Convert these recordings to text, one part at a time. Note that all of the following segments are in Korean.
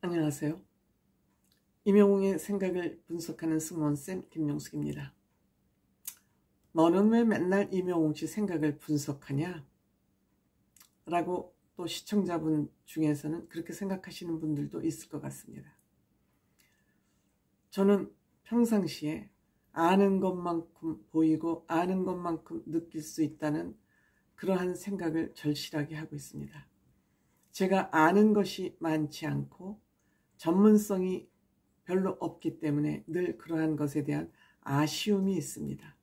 안녕하세요. 임영웅의 생각을 분석하는 승무원쌤 김명숙입니다. 너는 왜 맨날 임영웅 씨 생각을 분석하냐? 라고 또 시청자분 중에서는 그렇게 생각하시는 분들도 있을 것 같습니다. 저는 평상시에 아는 것만큼 보이고 아는 것만큼 느낄 수 있다는 그러한 생각을 절실하게 하고 있습니다. 제가 아는 것이 많지 않고 전문성이 별로 없기 때문에 늘 그러한 것에 대한 아쉬움이 있습니다.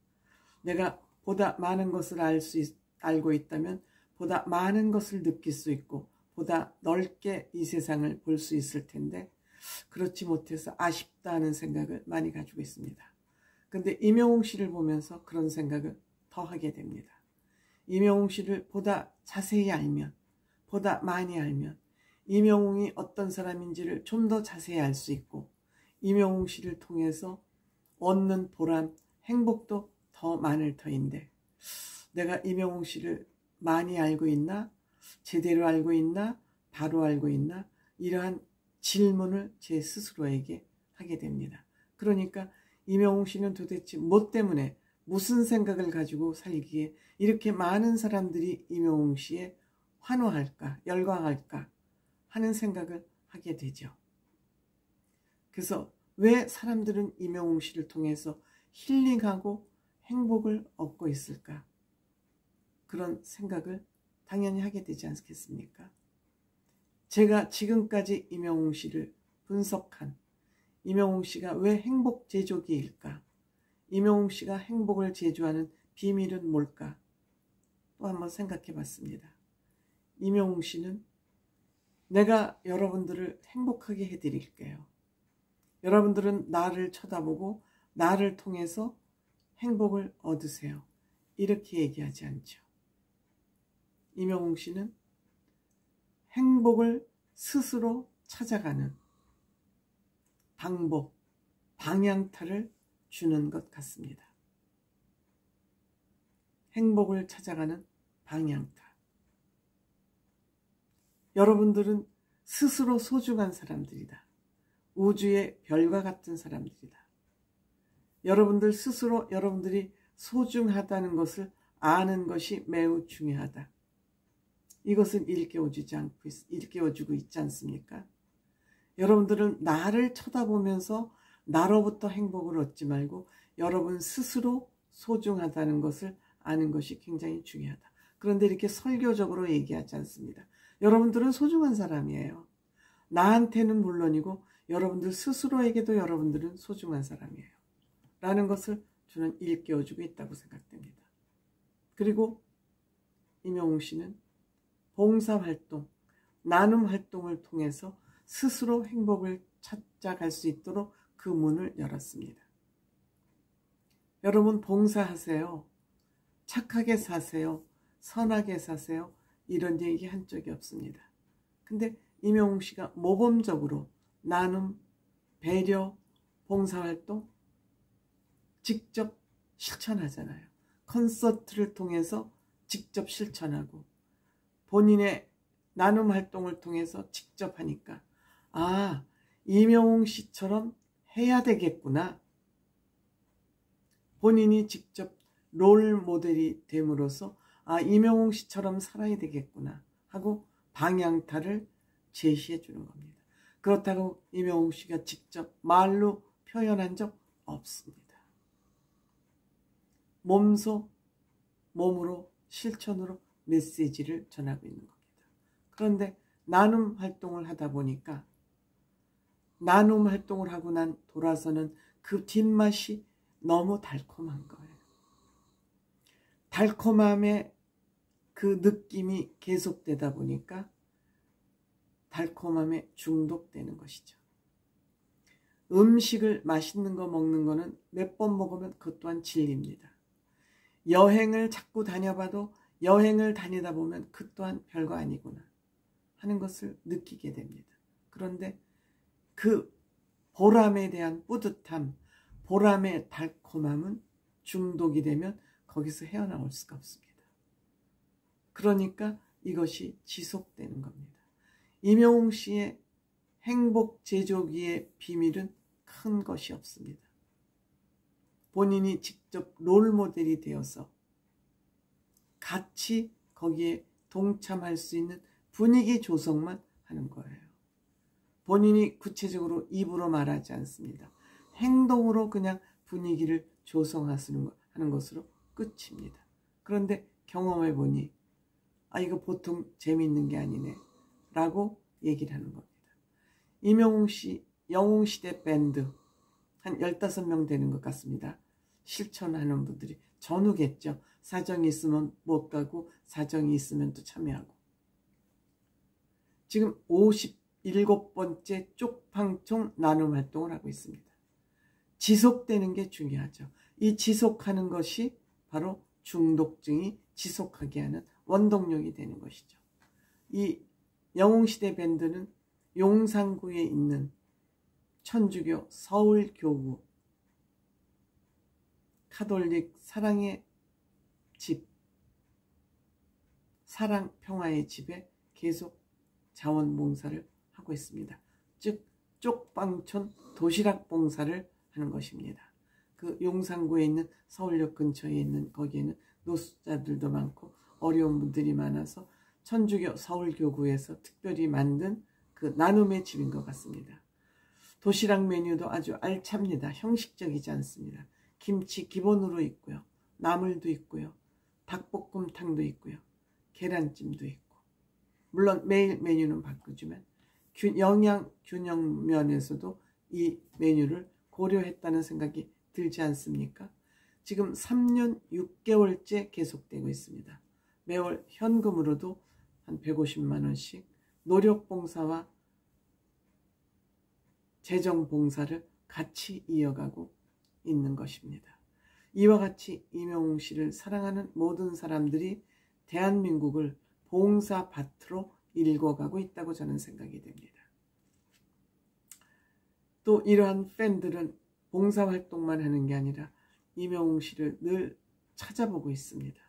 내가 보다 많은 것을 알고 있다면 보다 많은 것을 느낄 수 있고 보다 넓게 이 세상을 볼 수 있을 텐데 그렇지 못해서 아쉽다 하는 생각을 많이 가지고 있습니다. 그런데 임영웅 씨를 보면서 그런 생각을 더 하게 됩니다. 임영웅 씨를 보다 자세히 알면, 보다 많이 알면 임영웅이 어떤 사람인지를 좀 더 자세히 알 수 있고 임영웅 씨를 통해서 얻는 보람, 행복도 더 많을 터인데 내가 임영웅 씨를 많이 알고 있나? 제대로 알고 있나? 바로 알고 있나? 이러한 질문을 제 스스로에게 하게 됩니다. 그러니까 임영웅 씨는 도대체 뭐 때문에 무슨 생각을 가지고 살기에 이렇게 많은 사람들이 임영웅 씨에 환호할까? 열광할까? 하는 생각을 하게 되죠. 그래서 왜 사람들은 임영웅 씨를 통해서 힐링하고 행복을 얻고 있을까? 그런 생각을 당연히 하게 되지 않겠습니까? 제가 지금까지 임영웅 씨를 분석한 임영웅 씨가 왜 행복 제조기일까? 임영웅 씨가 행복을 제조하는 비밀은 뭘까? 또 한번 생각해 봤습니다. 임영웅 씨는 내가 여러분들을 행복하게 해드릴게요. 여러분들은 나를 쳐다보고 나를 통해서 행복을 얻으세요. 이렇게 얘기하지 않죠. 임영웅 씨는 행복을 스스로 찾아가는 방법, 방향타를 주는 것 같습니다. 행복을 찾아가는 방향타. 여러분들은 스스로 소중한 사람들이다. 우주의 별과 같은 사람들이다. 여러분들 스스로 여러분들이 소중하다는 것을 아는 것이 매우 중요하다. 이것을 일깨워주고 있지 않습니까? 여러분들은 나를 쳐다보면서 나로부터 행복을 얻지 말고 여러분 스스로 소중하다는 것을 아는 것이 굉장히 중요하다. 그런데 이렇게 설교적으로 얘기하지 않습니다. 여러분들은 소중한 사람이에요. 나한테는 물론이고 여러분들 스스로에게도 여러분들은 소중한 사람이에요. 라는 것을 저는 일깨워주고 있다고 생각됩니다. 그리고 임영웅 씨는 봉사활동, 나눔 활동을 통해서 스스로 행복을 찾아갈 수 있도록 그 문을 열었습니다. 여러분 봉사하세요. 착하게 사세요. 선하게 사세요. 이런 얘기 한 적이 없습니다. 근데 임영웅 씨가 모범적으로 나눔, 배려, 봉사활동 직접 실천하잖아요. 콘서트를 통해서 직접 실천하고 본인의 나눔 활동을 통해서 직접 하니까 아, 임영웅 씨처럼 해야 되겠구나. 본인이 직접 롤 모델이 됨으로써 아, 임영웅 씨처럼 살아야 되겠구나 하고 방향타를 제시해 주는 겁니다. 그렇다고 임영웅 씨가 직접 말로 표현한 적 없습니다. 몸으로 실천으로 메시지를 전하고 있는 겁니다. 그런데 나눔 활동을 하다 보니까 나눔 활동을 하고 난 돌아서는 그 뒷맛이 너무 달콤한 거예요. 달콤함의 그 느낌이 계속되다 보니까 달콤함에 중독되는 것이죠. 음식을 맛있는 거 먹는 거는 몇 번 먹으면 그것 또한 진리입니다. 여행을 자꾸 다녀봐도 여행을 다니다 보면 그 또한 별거 아니구나 하는 것을 느끼게 됩니다. 그런데 그 보람에 대한 뿌듯함, 보람의 달콤함은 중독이 되면 거기서 헤어나올 수가 없습니다. 그러니까 이것이 지속되는 겁니다. 임영웅 씨의 행복 제조기의 비밀은 큰 것이 없습니다. 본인이 직접 롤모델이 되어서 같이 거기에 동참할 수 있는 분위기 조성만 하는 거예요. 본인이 구체적으로 입으로 말하지 않습니다. 행동으로 그냥 분위기를 조성하는 것으로 끝입니다. 그런데 경험해 보니 이거 보통 재미있는 게 아니네 라고 얘기를 하는 겁니다. 임영웅씨 영웅시대 밴드 한 15명 되는 것 같습니다. 실천하는 분들이 전후겠죠. 사정이 있으면 못 가고 사정이 있으면 또 참여하고. 지금 57번째 쪽방촌 나눔 활동을 하고 있습니다. 지속되는 게 중요하죠. 이 지속하는 것이 바로 중독증이 지속하게 하는 원동력이 되는 것이죠. 이 영웅시대 밴드는 용산구에 있는 천주교 서울교구 카톨릭 사랑의 집, 사랑 평화의 집에 계속 자원봉사를 하고 있습니다. 즉 쪽방촌 도시락 봉사를 하는 것입니다. 그 용산구에 있는 서울역 근처에 있는 거기에는 노숙자들도 많고 어려운 분들이 많아서 천주교 서울교구에서 특별히 만든 그 나눔의 집인 것 같습니다. 도시락 메뉴도 아주 알찹니다. 형식적이지 않습니다. 김치 기본으로 있고요. 나물도 있고요. 닭볶음탕도 있고요. 계란찜도 있고. 물론 매일 메뉴는 바꾸지만 영양 균형 면에서도 이 메뉴를 고려했다는 생각이 들지 않습니까? 지금 3년 6개월째 계속되고 있습니다. 매월 현금으로도 한 150만 원씩 노력봉사와 재정봉사를 같이 이어가고 있는 것입니다. 이와 같이 임영웅 씨를 사랑하는 모든 사람들이 대한민국을 봉사밭으로 일궈가고 있다고 저는 생각이 됩니다. 또 이러한 팬들은 봉사활동만 하는 게 아니라 임영웅 씨를 늘 찾아보고 있습니다.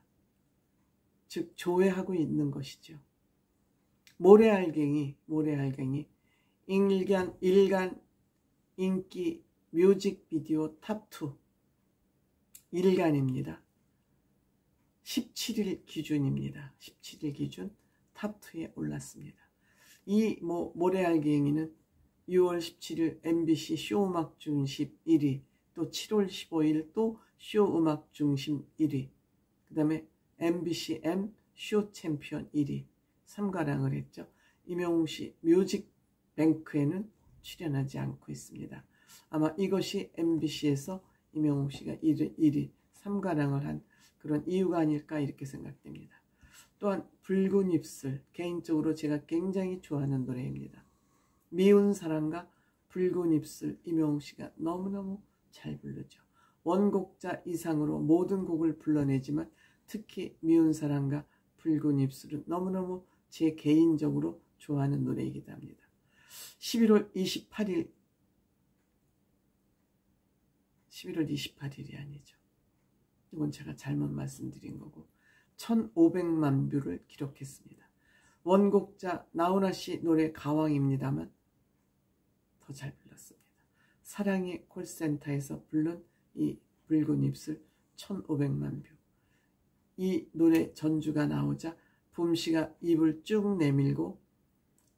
즉 조회하고 있는 것이죠. 모래알갱이 일간 인기 뮤직비디오 탑2 일간입니다. 17일 기준입니다. 17일 기준 탑2에 올랐습니다. 이 모래알갱이는 6월 17일 MBC 쇼음악 중심 1위, 또 7월 15일 또 쇼음악 중심 1위, 그 다음에 MBC M 쇼 챔피언 1위 3가랑을 했죠. 임영웅 씨 뮤직뱅크에는 출연하지 않고 있습니다. 아마 이것이 MBC에서 임영웅 씨가 1위 3가랑을 한 그런 이유가 아닐까 이렇게 생각됩니다. 또한 붉은 입술, 개인적으로 제가 굉장히 좋아하는 노래입니다. 미운 사랑과 붉은 입술, 임영웅 씨가 너무너무 잘 부르죠. 원곡자 이상으로 모든 곡을 불러내지만 특히 미운 사랑과 붉은 입술은 너무너무 제 개인적으로 좋아하는 노래이기도 합니다. 11월 28일이 아니죠. 이건 제가 잘못 말씀드린 거고 1500만 뷰를 기록했습니다. 원곡자 나훈아 씨 노래 가왕입니다만 더 잘 불렀습니다. 사랑의 콜센터에서 부른 이 붉은 입술 1500만 뷰. 이 노래 전주가 나오자 붐씨가 입을 쭉 내밀고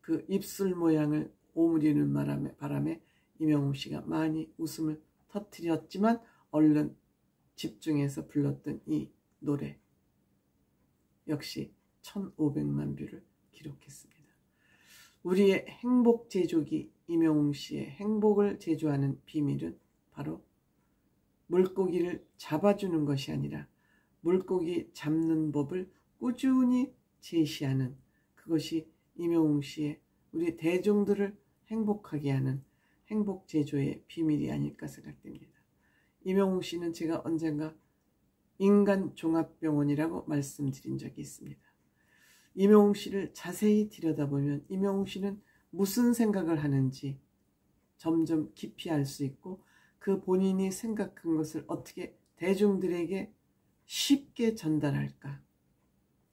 그 입술 모양을 오므리는 바람에 임영웅 씨가 많이 웃음을 터뜨렸지만 얼른 집중해서 불렀던 이 노래 역시 1500만 뷰를 기록했습니다. 우리의 행복 제조기 임영웅 씨의 행복을 제조하는 비밀은 바로 물고기를 잡아주는 것이 아니라 물고기 잡는 법을 꾸준히 제시하는 그것이 임영웅 씨의 우리 대중들을 행복하게 하는 행복 제조의 비밀이 아닐까 생각됩니다. 임영웅 씨는 제가 언젠가 인간종합병원이라고 말씀드린 적이 있습니다. 임영웅 씨를 자세히 들여다보면 임영웅 씨는 무슨 생각을 하는지 점점 깊이 알 수 있고 그 본인이 생각한 것을 어떻게 대중들에게 쉽게 전달할까,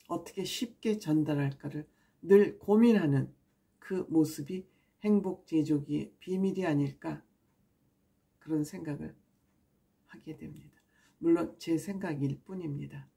어떻게 쉽게 전달할까를 늘 고민하는 그 모습이 행복 제조기의 비밀이 아닐까 그런 생각을 하게 됩니다. 물론 제 생각일 뿐입니다.